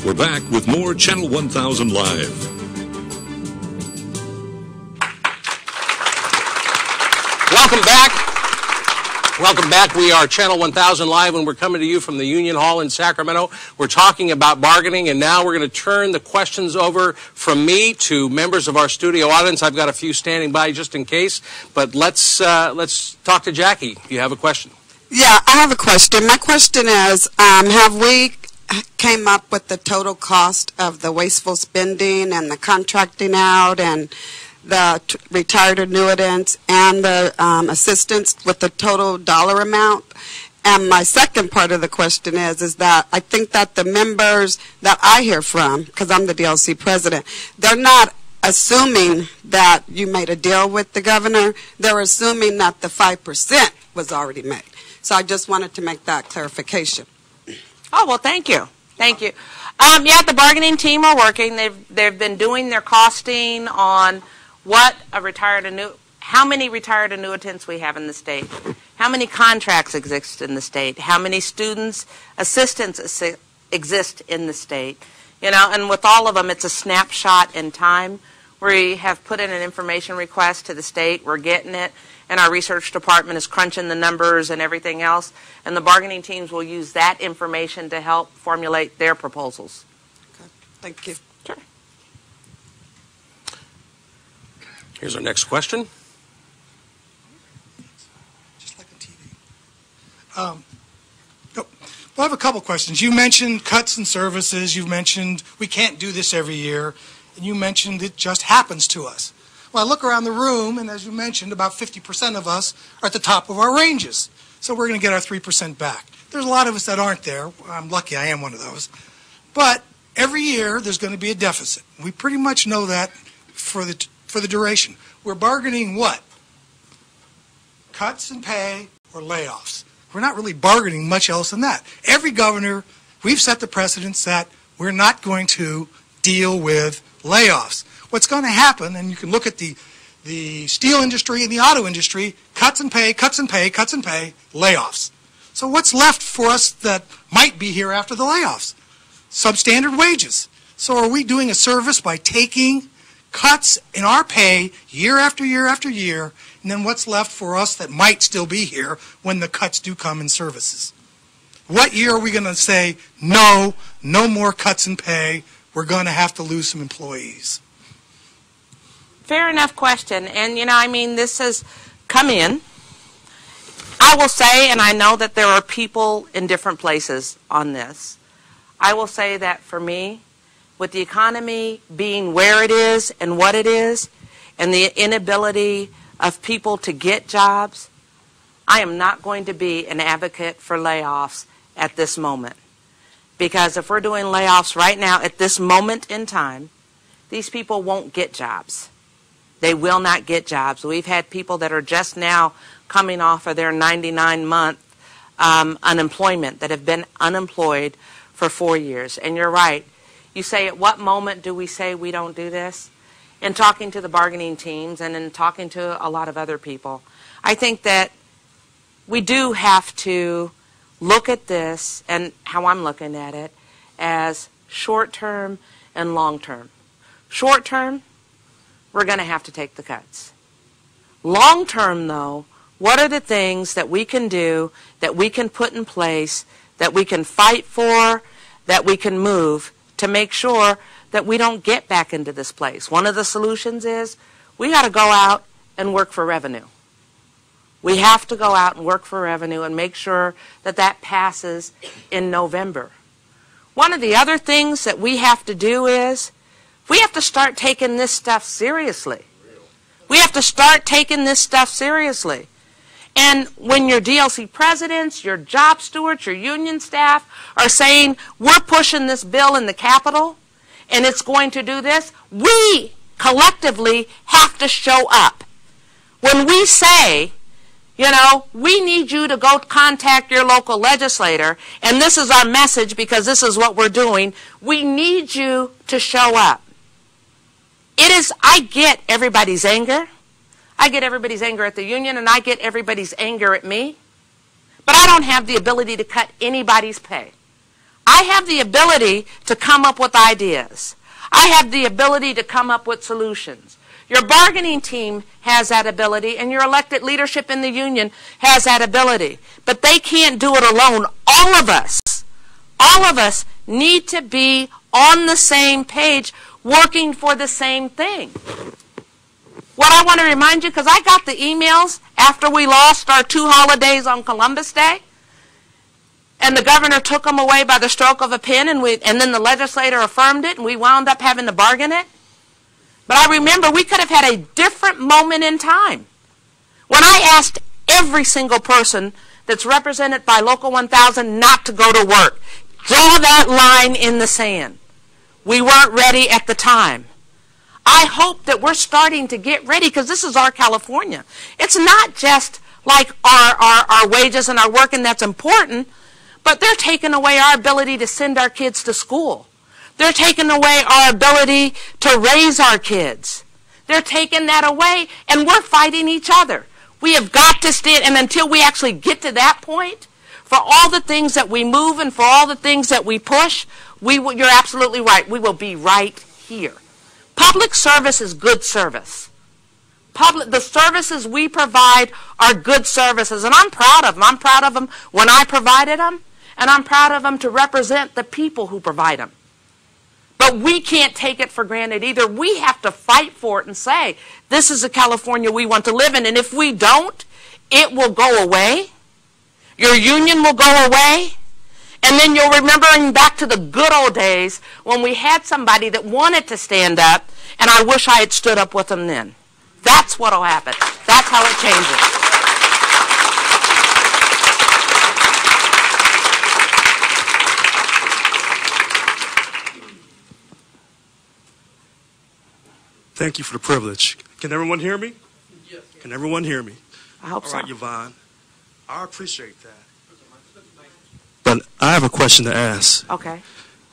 We're back with more Channel 1000 Live. Welcome back. Welcome back. We are Channel 1000 Live, and we're coming to you from the Union Hall in Sacramento. We're talking about bargaining, and now we're going to turn the questions over from me to members of our studio audience. I've got a few standing by just in case, but let's talk to Jackie. Do you have a question? Yeah, I have a question. My question is, have we came up with the total cost of the wasteful spending and the contracting out and the retired annuitants and the assistants with the total dollar amount? And my second part of the question is that I think that the members that I hear from, because I'm the DLC president, they're not assuming that you made a deal with the governor. They're assuming that the 5% was already made. So I just wanted to make that clarification. Oh, well, thank you. Thank you. Yeah, the bargaining team are working. They've been doing their costing on what a how many retired annuitants we have in the state, how many contracts exist in the state, how many students, assistants exist in the state, and with all of them, it's a snapshot in time. We have put in an information request to the state. We're getting it, and our research department is crunching the numbers and everything else, and the bargaining teams will use that information to help formulate their proposals. Okay. Thank you. Sure. Here's our next question. Just like on TV. Well, I have a couple questions. You mentioned cuts in services. You've mentioned we can't do this every year. And you mentioned it just happens to us. Well, I look around the room, and as you mentioned, about 50% of us are at the top of our ranges. So we're going to get our 3% back. There's a lot of us that aren't there. I'm lucky I am one of those. But every year there's going to be a deficit. We pretty much know that for the duration. We're bargaining what? Cuts in pay or layoffs. We're not really bargaining much else than that. Every governor, we've set the precedence that we're not going to deal with layoffs. What's going to happen, and you can look at the steel industry and the auto industry, cuts and pay, cuts and pay, cuts and pay, layoffs. So what's left for us that might be here after the layoffs? Substandard wages. So are we doing a service by taking cuts in our pay year after year after year, and then what's left for us that might still be here when the cuts do come in services? What year are we going to say, no more cuts in pay, we're going to have to lose some employees? Fair enough question. And, this has come in. I will say, and I know that there are people in different places on this, I will say that for me, with the economy being where it is and what it is, and the inability of people to get jobs, I am not going to be an advocate for layoffs at this moment. Because if we're doing layoffs right now at this moment in time, these people won't get jobs. They will not get jobs. We've had people that are just now coming off of their 99-month unemployment that have been unemployed for 4 years. And you're right. You say, at what moment do we say we don't do this? In talking to the bargaining teams and in talking to a lot of other people, I think that we do have to look at this, and how I'm looking at it, as short-term and long-term. Short-term, we're going to have to take the cuts. Long-term, though, what are the things that we can do, that we can put in place, that we can fight for, that we can move to make sure that we don't get back into this place? One of the solutions is we got to go out and work for revenue. We have to go out and work for revenue and make sure that that passes in November. One of the other things that we have to do is we have to start taking this stuff seriously. We have to start taking this stuff seriously. And when your DLC presidents, your job stewards, your union staff are saying, we're pushing this bill in the Capitol and it's going to do this, we collectively have to show up. When we say, we need you to go contact your local legislator, and this is our message because this is what we're doing, we need you to show up. I get everybody's anger. I get everybody's anger at the union, and I get everybody's anger at me. But I don't have the ability to cut anybody's pay. I I have the ability to come up with ideas. I have the ability to come up with solutions. Your bargaining team has that ability, and your elected leadership in the union has that ability. But they can't do it alone. All of us need to be on the same page, working for the same thing. What I want to remind you, because I got the emails after we lost our 2 holidays on Columbus Day, and the governor took them away by the stroke of a pen, and then the legislator affirmed it, and we wound up having to bargain it. But I remember we could have had a different moment in time when I asked every single person that's represented by Local 1000 not to go to work. Draw that line in the sand. We weren't ready at the time. I hope that we're starting to get ready, because this is our California. It's not just like our wages and our working that's important, but they're taking away our ability to send our kids to school. They're taking away our ability to raise our kids. They're taking that away, and we're fighting each other. We have got to stand, and until we actually get to that point, for all the things that we move and for all the things that we push, you're absolutely right. We will be right here. Public service is good service. The services we provide are good services, and I'm proud of them. I'm proud of them when I provided them, and I'm proud of them to represent the people who provide them. But we can't take it for granted either. We have to fight for it and say, this is the California we want to live in. And if we don't, it will go away. Your union will go away. And then you'll remember back to the good old days when we had somebody that wanted to stand up, and I wish I had stood up with them then. That's what will happen. That's how it changes. Thank you for the privilege. Can everyone hear me? Yes. Can everyone hear me? I hope so. All right, Yvonne. I appreciate that. But I have a question to ask. Okay.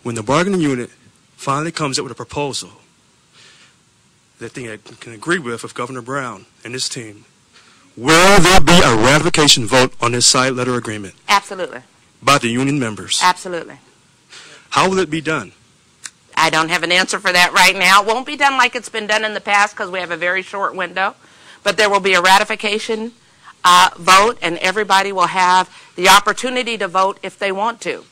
When the bargaining unit finally comes up with a proposal that they can agree with Governor Brown and his team, will there be a ratification vote on this side letter agreement? Absolutely. By the union members? Absolutely. How will it be done? I don't have an answer for that right now. It won't be done like it's been done in the past because we have a very short window. But there will be a ratification vote, and everybody will have the opportunity to vote if they want to.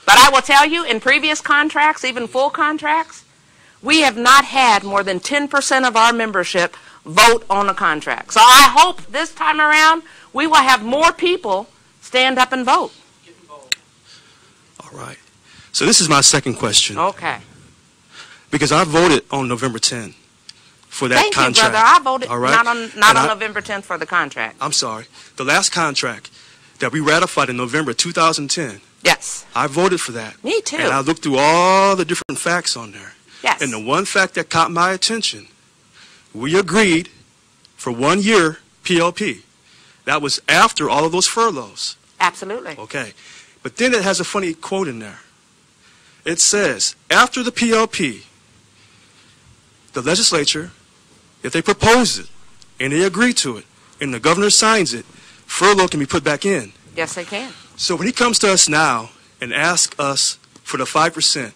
But I will tell you, in previous contracts, even full contracts, we have not had more than 10% of our membership vote on a contract. So I hope this time around we will have more people stand up and vote. All right. So this is my second question. Okay. Because I voted on November 10 for that Thank contract. Thank you, brother. I voted all right? not on November 10th for the contract. I'm sorry. The last contract that we ratified in November 2010. Yes. I voted for that. Me too. And I looked through all the different facts on there. Yes. And the one fact that caught my attention, we agreed for 1 year PLP. That was after all of those furloughs. Absolutely. Okay. But then it has a funny quote in there. It says, after the PLP, the legislature, if they propose it and they agree to it and the governor signs it, furlough can be put back in. Yes, they can. So when he comes to us now and asks us for the 5%,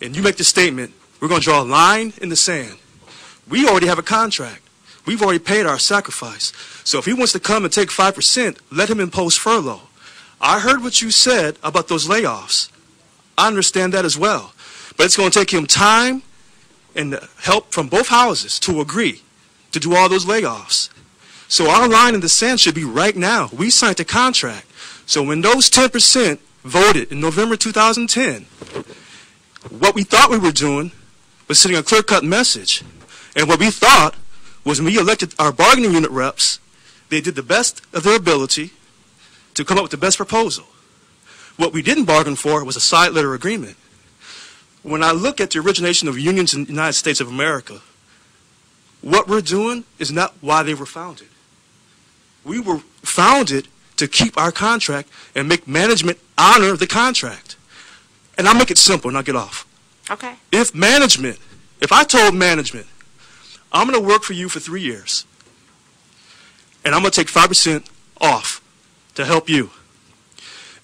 and you make the statement, we're going to draw a line in the sand. We already have a contract. We've already paid our sacrifice. So if he wants to come and take 5%, let him impose furlough. I heard what you said about those layoffs. I understand that as well. But it's going to take him time and help from both houses to agree to do all those layoffs. So our line in the sand should be right now. We signed the contract. So when those 10% voted in November 2010, what we thought we were doing was sending a clear-cut message. And what we thought was when we elected our bargaining unit reps, they did the best of their ability to come up with the best proposal. What we didn't bargain for was a side letter agreement. When I look at the origination of unions in the United States of America, what we're doing is not why they were founded. We were founded to keep our contract and make management honor the contract. And I'll make it simple and I'll get off. Okay. If I told management, I'm going to work for you for 3 years, and I'm going to take 5% off to help you.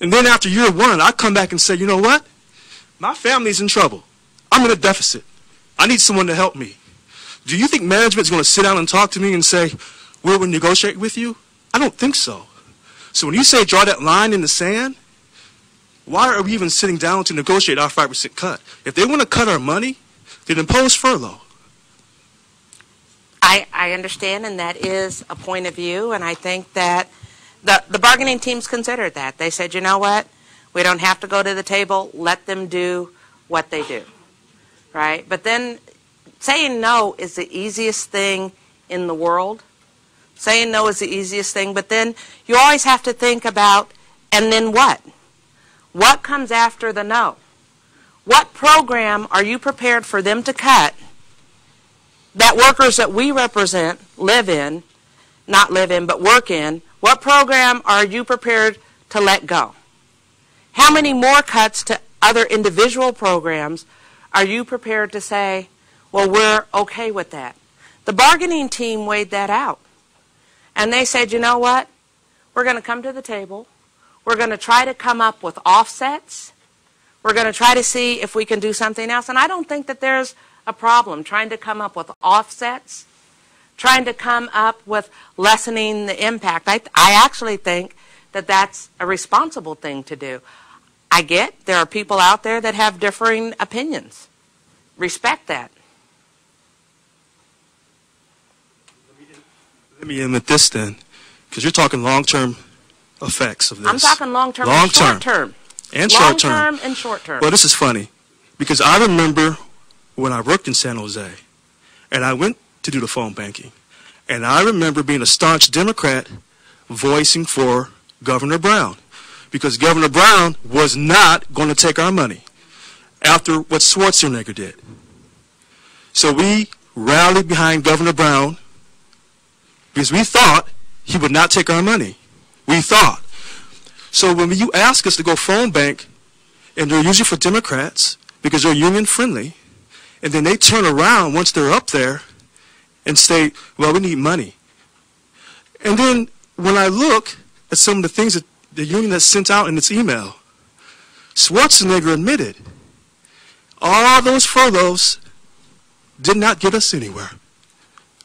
And then after year one, I come back and say, you know what? My family's in trouble. I'm in a deficit. I need someone to help me. Do you think management is going to sit down and talk to me and say, we'll negotiate with you? I don't think so. So when you say draw that line in the sand, why are we even sitting down to negotiate our 5% cut? If they want to cut our money, then impose furlough. I understand, and that is a point of view, and I think that the bargaining teams considered that. They said, you know what, we don't have to go to the table, let them do what they do, right? But then saying no is the easiest thing in the world. Saying no is the easiest thing, but then you always have to think about, and then what? What comes after the no? What program are you prepared for them to cut that workers that we represent live in, not live in, but work in? What program are you prepared to let go? How many more cuts to other individual programs are you prepared to say, well, we're okay with that? The bargaining team weighed that out. And they said, you know what? We're going to come to the table. We're going to try to come up with offsets. We're going to try to see if we can do something else. And I don't think that there's a problem trying to come up with offsets, trying to come up with lessening the impact. I actually think that that's a responsible thing to do. I get there are people out there that have differing opinions. Respect that. Let me end with this then, because you're talking long-term effects of this. I'm talking long-term and short-term. And short-term. Long-term and short-term. Well, this is funny, because I remember when I worked in San Jose, and I went to do the phone banking, and I remember being a staunch Democrat voicing for Governor Brown, because Governor Brown was not going to take our money after what Schwarzenegger did. So we rallied behind Governor Brown because we thought he would not take our money. We thought. So when you ask us to go phone bank, and they're usually for Democrats because they're union friendly, and then they turn around once they're up there and say, well, we need money. And then when I look at some of the things that the union has sent out in its email, Schwarzenegger admitted all those furloughs did not get us anywhere.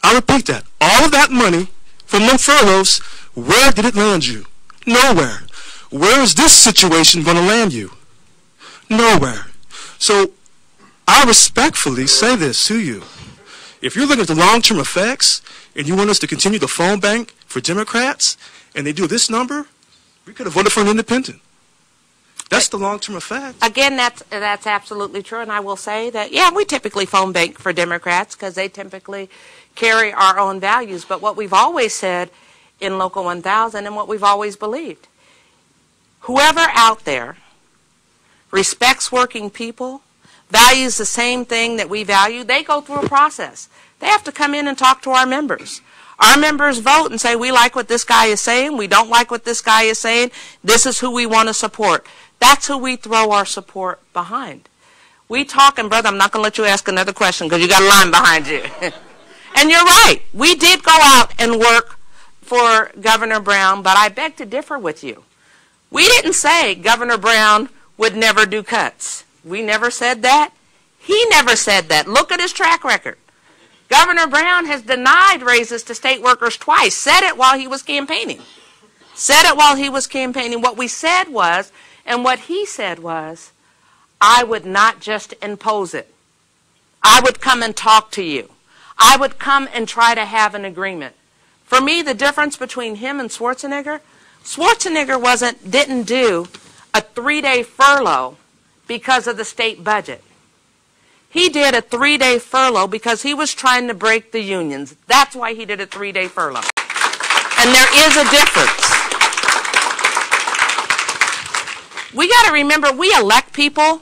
I repeat that. All of that money from them furloughs, where did it land you? Nowhere. Where is this situation going to land you? Nowhere. So I respectfully say this to you. If you're looking at the long-term effects and you want us to continue the phone bank for Democrats and they do this number, we could have voted for an independent. That's the long-term effect. Again, that's absolutely true, and I will say that, yeah, we typically phone bank for Democrats because they typically carry our own values. But what we've always said in Local 1000 and what we've always believed, whoever out there respects working people, values the same thing that we value, they go through a process. They have to come in and talk to our members. Our members vote and say, we like what this guy is saying, we don't like what this guy is saying, this is who we want to support. That's who we throw our support behind. We talk, and brother, I'm not going to let you ask another question because you got a line behind you. And you're right. We did go out and work for Governor Brown, but I beg to differ with you. We didn't say Governor Brown would never do cuts. We never said that. He never said that. Look at his track record. Governor Brown has denied raises to state workers twice. Said it while he was campaigning. Said it while he was campaigning. What we said was, and what he said was, I would not just impose it. I would come and talk to you. I would come and try to have an agreement. For me, the difference between him and Schwarzenegger, Schwarzenegger didn't do a 3-day furlough because of the state budget. He did a 3-day furlough because he was trying to break the unions. That's why he did a 3-day furlough. And there is a difference. We got to remember, we elect people,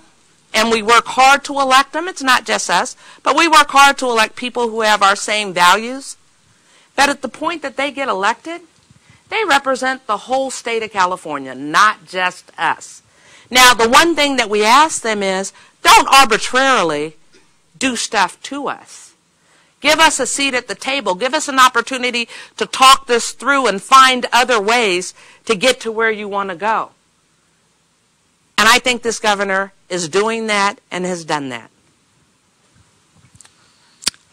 and we work hard to elect them. It's not just us, but we work hard to elect people who have our same values. But at the point that they get elected, they represent the whole state of California, not just us. Now, the one thing that we ask them is, don't arbitrarily do stuff to us. Give us a seat at the table. Give us an opportunity to talk this through and find other ways to get to where you want to go. And I think this governor is doing that and has done that.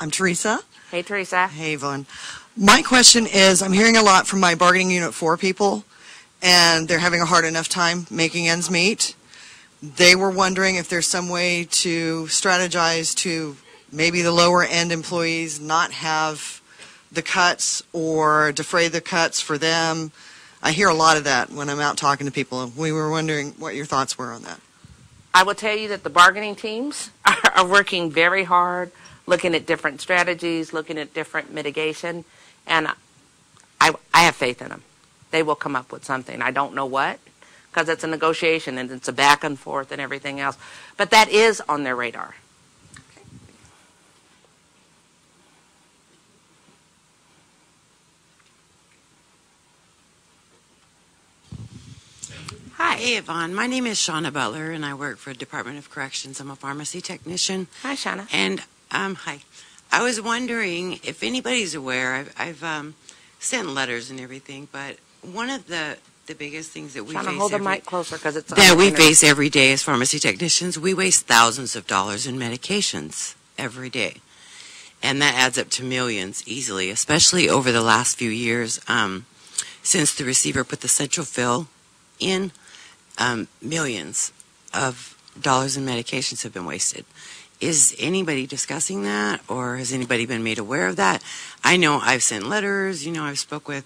I'm Teresa. Hey, Teresa. Hey, Yvonne. My question is, I'm hearing a lot from my bargaining unit 4 people, and they're having a hard enough time making ends meet. They were wondering if there's some way to strategize to maybe the lower end employees not have the cuts or defray the cuts for them. I hear a lot of that when I'm out talking to people. We were wondering what your thoughts were on that. I will tell you that the bargaining teams are working very hard, looking at different strategies, looking at different mitigation, and I have faith in them. They will come up with something. I don't know what, because it's a negotiation and it's a back and forth and everything else. But that is on their radar. Hi, Yvonne. My name is Shauna Butler, and I work for the Department of Corrections. I'm a pharmacy technician. Hi, Shauna. And, hi. I was wondering if anybody's aware, I've sent letters and everything, but one of the biggest things that we Shauna, face hold the mic closer because it's that we face every day as pharmacy technicians, we waste thousands of dollars in medications every day. And that adds up to millions easily, especially over the last few years since the receiver put the central fill in. Millions of dollars in medications have been wasted. Is anybody discussing that, or has anybody been made aware of that? I know I've sent letters. I've spoke with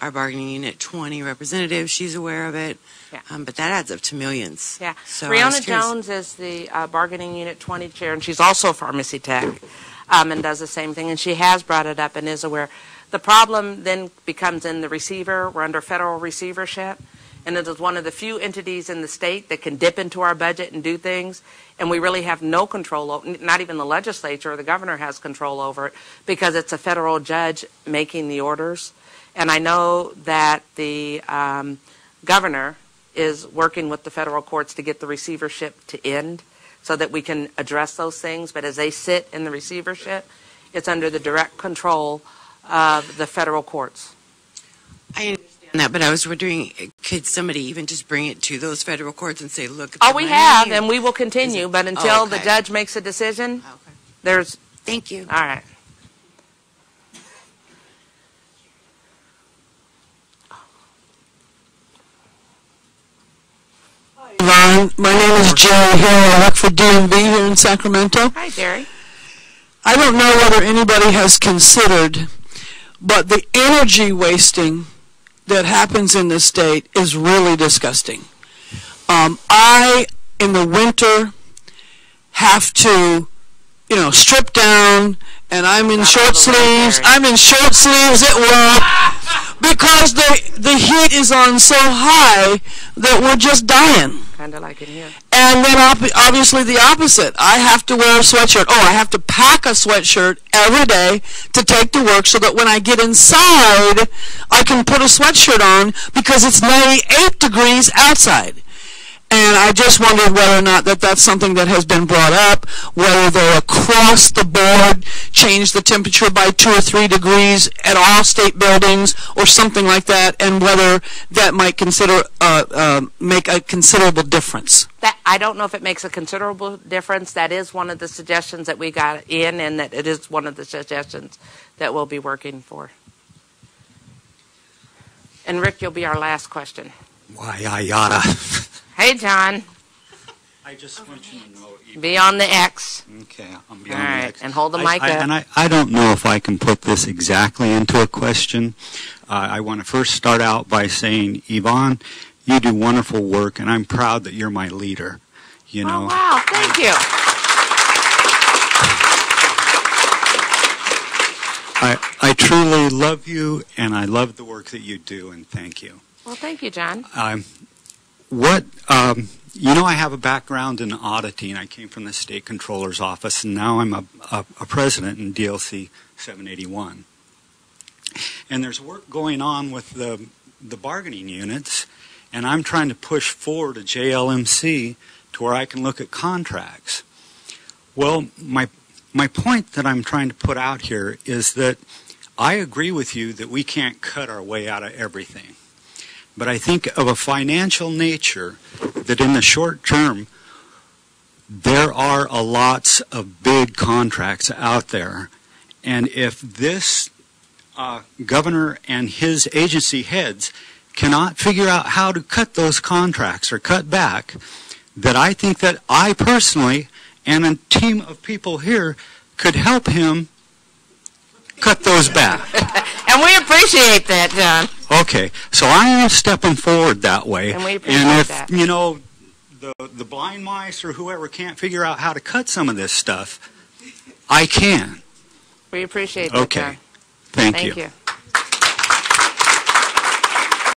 our bargaining unit 20 representative. She's aware of it. Yeah. But that adds up to millions. Yeah. So Breonna Jones is the bargaining unit 20 chair, and she's also a pharmacy tech and does the same thing, and she has brought it up and is aware. The problem then becomes in the receiver. We're under federal receivership. And it is one of the few entities in the state that can dip into our budget and do things, and we really have no control over, not even the legislature or the governor has control over it, because it's a federal judge making the orders. And I know that the governor is working with the federal courts to get the receivership to end so that we can address those things, but as they sit in the receivership, it's under the direct control of the federal courts. I understand that, but I was wondering, could somebody even just bring it to those federal courts and say, look at Oh, we have, and we will continue, but until the okay. judge makes a decision, Okay. there's, Thank you. all right. Yvonne, my name is Jerry Hill. I work for DMV here in Sacramento. Hi, Jerry. I don't know whether anybody has considered, but the energy wasting that happens in this state is really disgusting. I, in the winter, have to, strip down, and I'm in short sleeves. I'm in short sleeves at work because the heat is on so high that we're just dying. Kind of like in here. And then obviously the opposite. I have to wear a sweatshirt. Oh, I have to pack a sweatshirt every day to take to work so that when I get inside, I can put a sweatshirt on because it's 98 degrees outside. And I just wondered whether or not that's something that has been brought up, whether they across the board change the temperature by 2 or 3 degrees at all state buildings or something like that, and whether that might make a considerable difference. I don't know if it makes a considerable difference. That is one of the suggestions that we got in, and that it is one of the suggestions that we'll be working for. And Rick, you'll be our last question. Why, yada. Hey, John. I just want you to know. Be on the X. Okay, I'm All beyond right, the X. and hold the mic up. And I don't know if I can put this exactly into a question. I want to first start out by saying, Yvonne, you do wonderful work, and I'm proud that you're my leader. You know. Oh, wow, thank you. I truly love you, and I love the work that you do, and thank you. Well, thank you, John. I have a background in auditing. I came from the state controller's office, and now I'm a president in DLC 781. And there's work going on with the bargaining units, and I'm trying to push forward a JLMC to where I can look at contracts. Well, my point that I'm trying to put out here is that I agree with you that we can't cut our way out of everything. But I think of a financial nature that in the short term, there are a lots of big contracts out there. And if this governor and his agency heads cannot figure out how to cut those contracts or cut back, that I think that I personally and a team of people here could help him cut those back. And we appreciate that, John. Okay, so I am stepping forward that way. And we appreciate and if, that. you know, the blind mice or whoever can't figure out how to cut some of this stuff, I can. We appreciate that, Okay. John. Thank Thank you. you.